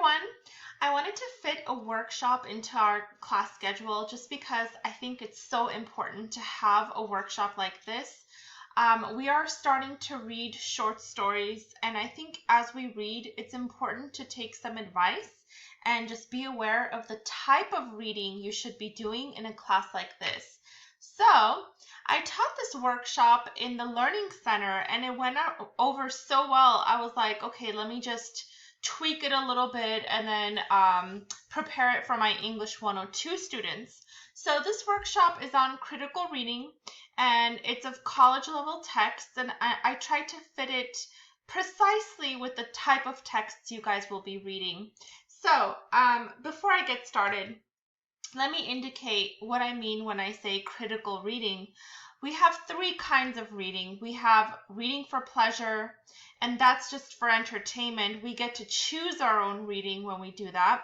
everyone. I wanted to fit a workshop into our class schedule just because I think it's so important to have a workshop like this. We are starting to read short stories, and I think as we read, it's important to take some advice and just be aware of the type of reading you should be doing in a class like this. So, I taught this workshop in the Learning Center and it went over so well. I was like, okay, let me just tweak it a little bit and then prepare it for my English 102 students. So this workshop is on critical reading and it's of college level text, and I tried to fit it precisely with the type of texts you guys will be reading. So before I get started, let me indicate what I mean when I say critical reading. We have three kinds of reading. We have reading for pleasure, and that's just for entertainment. We get to choose our own reading when we do that.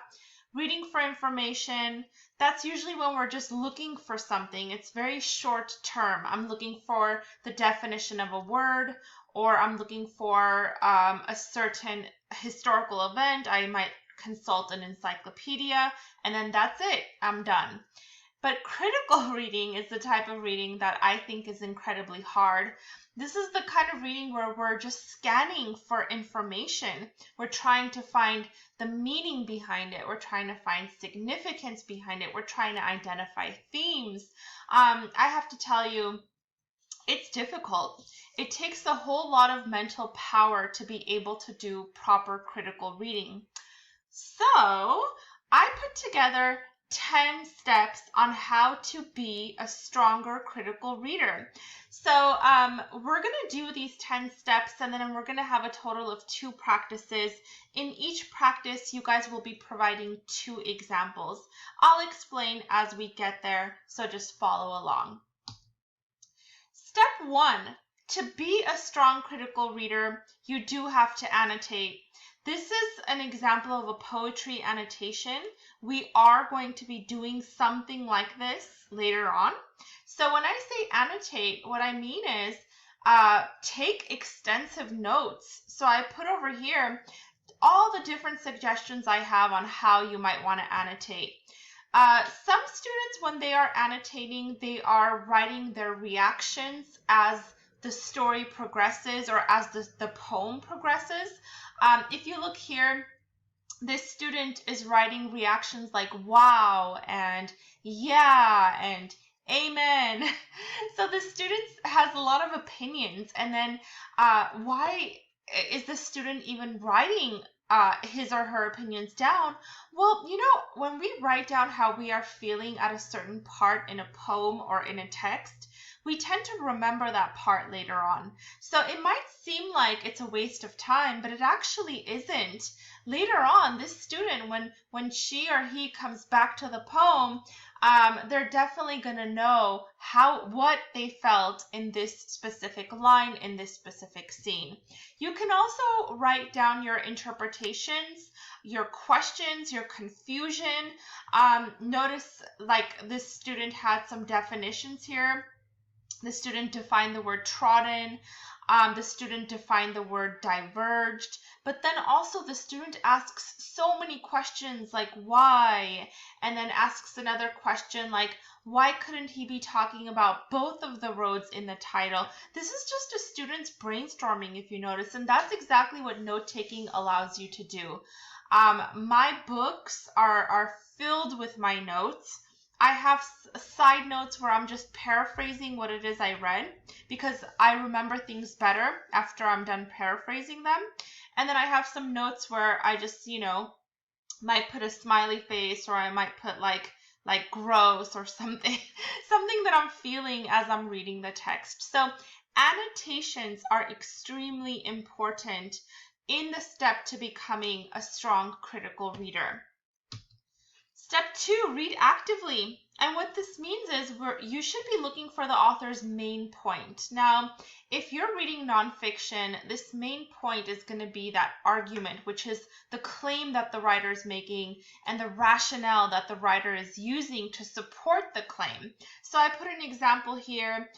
Reading for information, that's usually when we're just looking for something. It's very short term. I'm looking for the definition of a word, or I'm looking for a certain historical event. I might consult an encyclopedia, and then that's it. I'm done. But critical reading is the type of reading that I think is incredibly hard. This is the kind of reading where we're just scanning for information. We're trying to find the meaning behind it. We're trying to find significance behind it. We're trying to identify themes. I have to tell you, it's difficult. It takes a whole lot of mental power to be able to do proper critical reading. So I put together 10 steps on how to be a stronger critical reader. So we're going to do these 10 steps, and then we're going to have a total of 2 practices. In each practice, you guys will be providing 2 examples. I'll explain as we get there, so just follow along. Step 1, to be a strong critical reader, you do have to annotate. This is an example of a poetry annotation. We are going to be doing something like this later on. So when I say annotate, what I mean is take extensive notes. So I put over here all the different suggestions I have on how you might want to annotate. Some students, when they are annotating, they are writing their reactions as the story progresses or as the poem progresses. If you look here, this student is writing reactions like wow and yeah and amen. So the student has a lot of opinions, and then why is the student even writing his or her opinions down? Well, you know, when we write down how we are feeling at a certain part in a poem or in a text, we tend to remember that part later on. So it might seem like it's a waste of time, but it actually isn't. Later on, this student, when she or he comes back to the poem, they're definitely going to know what they felt in this specific line, in this specific scene. You can also write down your interpretations, your questions, your confusion. Notice like this student had some definitions here. The student defined the word trodden. The student defined the word diverged. But then also the student asks so many questions like why, and then asks another question like why couldn't he be talking about both of the roads in the title? This is just a student's brainstorming, if you notice, and that's exactly what note-taking allows you to do. My books are filled with my notes. I have side notes where I'm just paraphrasing what it is I read because I remember things better after I'm done paraphrasing them. And then I have some notes where I just, might put a smiley face, or I might put like gross or something, something that I'm feeling as I'm reading the text. So annotations are extremely important in the step to becoming a strong critical reader. Step 2, read actively. And what this means is you should be looking for the author's main point. Now, if you're reading nonfiction, this main point is going to be that argument, which is the claim that the writer is making and the rationale that the writer is using to support the claim. So I put an example here.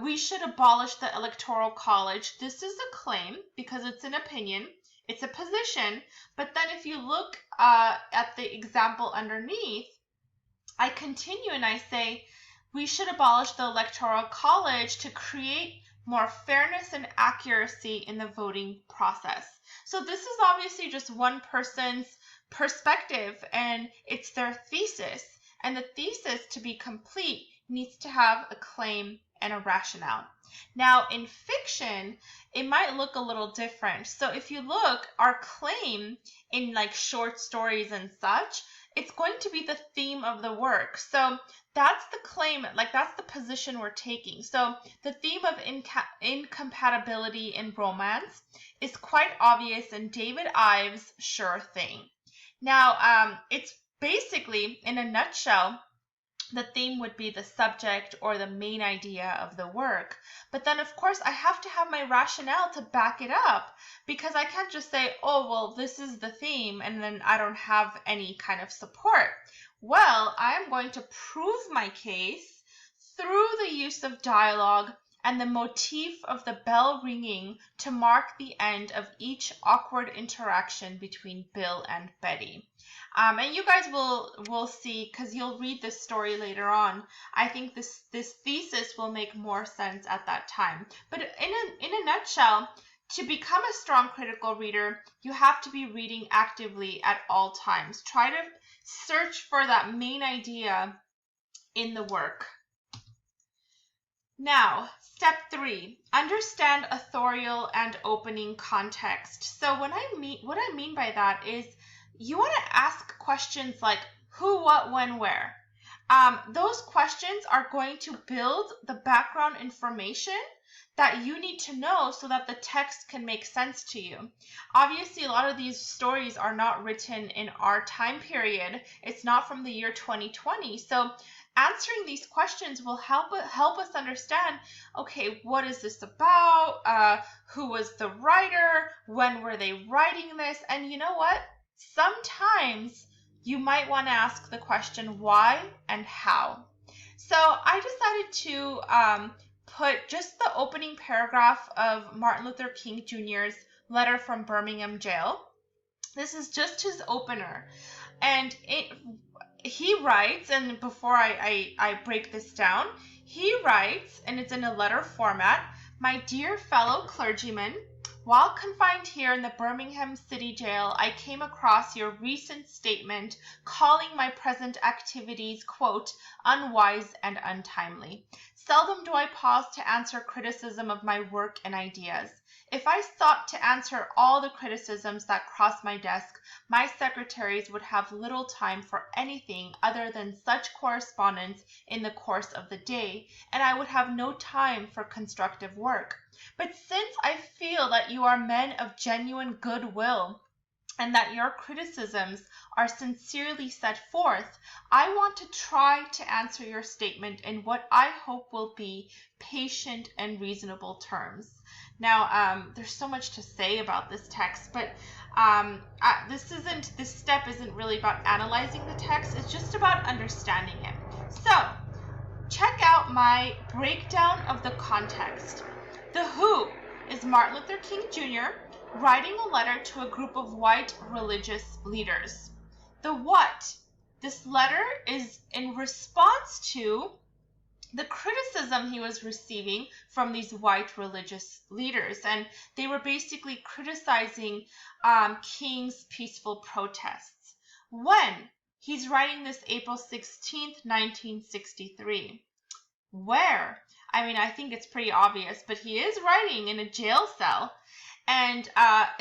We should abolish the Electoral College. This is a claim because it's an opinion. It's a position. But then if you look at the example underneath, I continue and I say, we should abolish the Electoral College to create more fairness and accuracy in the voting process. So this is obviously just one person's perspective, and it's their thesis. And the thesis, to be complete, needs to have a claim and a rationale. Now, in fiction, it might look a little different. So if you look, our claim in like short stories and such, it's going to be the theme of the work. So that's the claim, like that's the position we're taking. So the theme of incompatibility in romance is quite obvious in David Ives' Sure Thing. Now, it's basically, in a nutshell, the theme would be the subject or the main idea of the work. But then, of course, I have to have my rationale to back it up, because I can't just say, oh, well, this is the theme, and then I don't have any kind of support. Well, I'm going to prove my case through the use of dialogue and the motif of the bell ringing to mark the end of each awkward interaction between Bill and Betty. And you guys will see, because you'll read this story later on. I think this thesis will make more sense at that time. But in a nutshell, to become a strong critical reader, you have to be reading actively at all times. Try to search for that main idea in the work. Now, step 3, understand authorial and opening context. So what I mean by that is, you want to ask questions like who, what, when, where. Those questions are going to build the background information that you need to know so that the text can make sense to you. Obviously, a lot of these stories are not written in our time period. It's not from the year 2020. So answering these questions will help us understand, okay, what is this about? Who was the writer? When were they writing this? And you know what? Sometimes you might want to ask the question why and how. So I decided to put just the opening paragraph of Martin Luther King Jr.'s letter from Birmingham jail. This is just his opener. And he writes, and before I break this down, he writes, and it's in a letter format, "My dear fellow clergymen, while confined here in the Birmingham City Jail, I came across your recent statement calling my present activities, quote, unwise and untimely. Seldom do I pause to answer criticism of my work and ideas. If I sought to answer all the criticisms that cross my desk, my secretaries would have little time for anything other than such correspondence in the course of the day, and I would have no time for constructive work. But since I feel that you are men of genuine goodwill, and that your criticisms are sincerely set forth, I want to try to answer your statement in what I hope will be patient and reasonable terms." Now, there's so much to say about this text, but this step isn't really about analyzing the text. It's just about understanding it. So, check out my breakdown of the context. The who is Martin Luther King Jr. writing a letter to a group of white religious leaders. The what, this letter is in response to the criticism he was receiving from these white religious leaders, and they were basically criticizing King's peaceful protests. When? He's writing this April 16th, 1963. Where? I mean, I think it's pretty obvious, but he is writing in a jail cell, and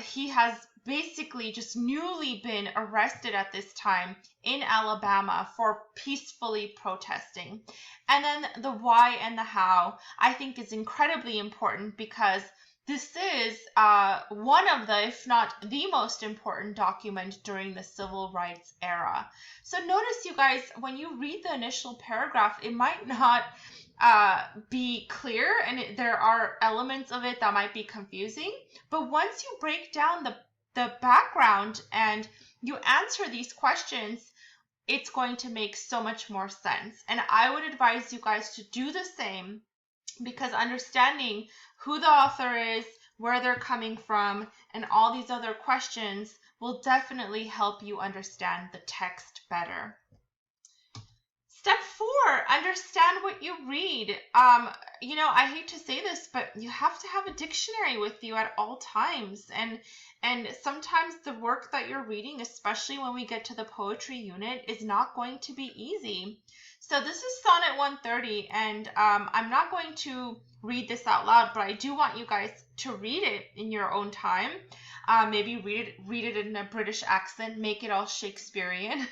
he has basically just newly been arrested at this time in Alabama for peacefully protesting. And then the why and the how, I think, is incredibly important, because this is one of the, if not the most important document during the civil rights era. So notice, you guys, when you read the initial paragraph, it might not be clear, and there are elements of it that might be confusing. But once you break down the background and you answer these questions, it's going to make so much more sense. And I would advise you guys to do the same, because understanding who the author is, where they're coming from, and all these other questions will definitely help you understand the text better. Step 4, understand what you read. I hate to say this, but you have to have a dictionary with you at all times. And sometimes the work that you're reading, especially when we get to the poetry unit, is not going to be easy. So this is Sonnet 130, and I'm not going to read this out loud, but I do want you guys to read it in your own time. Maybe read it in a British accent, make it all Shakespearean.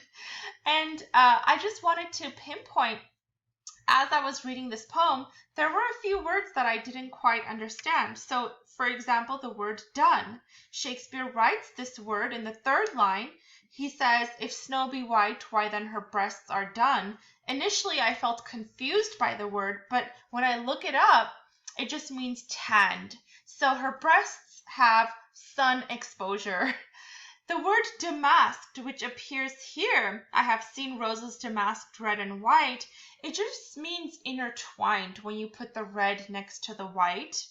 And I just wanted to pinpoint, as I was reading this poem, there were a few words that I didn't quite understand. So, for example, the word done. Shakespeare writes this word in the 3rd line. He says, "If snow be white, why then her breasts are done." Initially, I felt confused by the word, but when I look it up, it just means tanned. So her breasts have sun exposure. The word damasked, which appears here, I have seen roses damasked red and white, it just means intertwined when you put the red next to the white.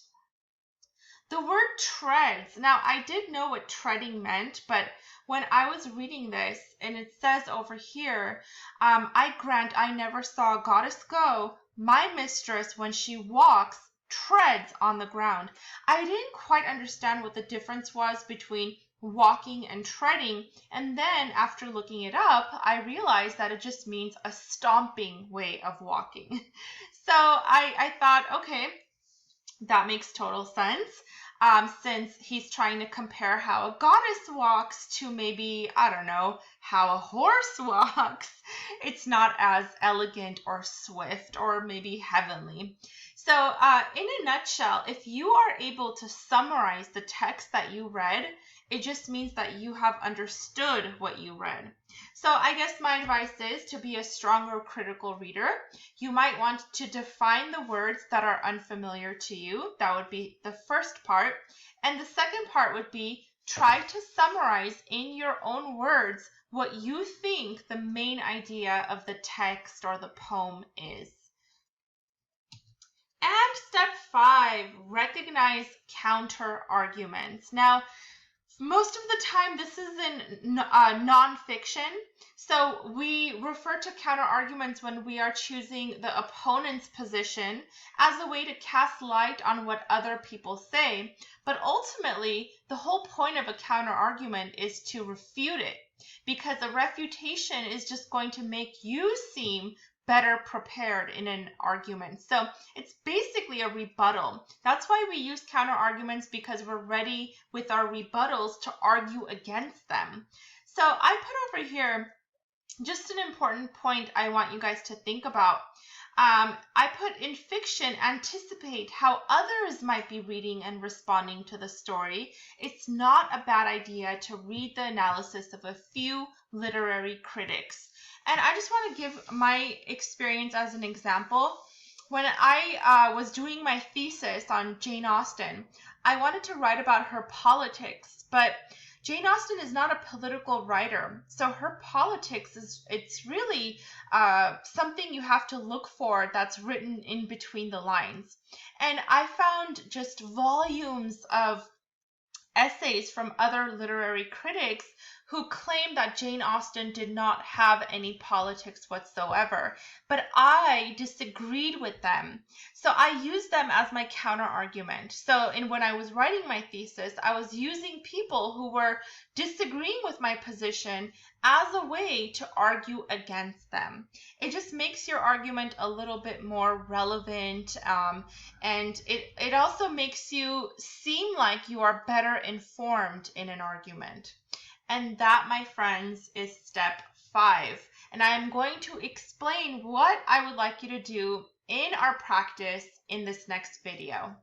The word treads, now I did know what treading meant, but when I was reading this, and it says over here, I grant I never saw a goddess go, my mistress when she walks treads on the ground. I didn't quite understand what the difference was between walking and treading, and then after looking it up, I realized that it just means a stomping way of walking. So I thought, okay, that makes total sense, since he's trying to compare how a goddess walks to maybe, I don't know, how a horse walks. It's not as elegant or swift or maybe heavenly. So in a nutshell, if you are able to summarize the text that you read, it just means that you have understood what you read. So I guess my advice is to be a stronger critical reader. You might want to define the words that are unfamiliar to you. That would be the first part. And the second part would be try to summarize in your own words what you think the main idea of the text or the poem is. And step 5, recognize counter arguments. Now, most of the time, this is in nonfiction. So we refer to counter arguments when we are choosing the opponent's position as a way to cast light on what other people say. But ultimately, the whole point of a counter argument is to refute it, because a refutation is just going to make you seem better prepared in an argument. So it's basically a rebuttal. That's why we use counter arguments, because we're ready with our rebuttals to argue against them. So I put over here just an important point I want you guys to think about. I put in fiction, anticipate how others might be reading and responding to the story. It's not a bad idea to read the analysis of a few literary critics. And I just want to give my experience as an example. When I was doing my thesis on Jane Austen, I wanted to write about her politics, but Jane Austen is not a political writer, so her politics it's really something you have to look for that's written in between the lines. And I found just volumes of essays from other literary critics who claimed that Jane Austen did not have any politics whatsoever. But I disagreed with them. So I used them as my counter argument. So when I was writing my thesis, I was using people who were disagreeing with my position as a way to argue against them. It just makes your argument a little bit more relevant, and it also makes you seem like you are better informed in an argument. And that, my friends, is step 5. And I am going to explain what I would like you to do in our practice in this next video.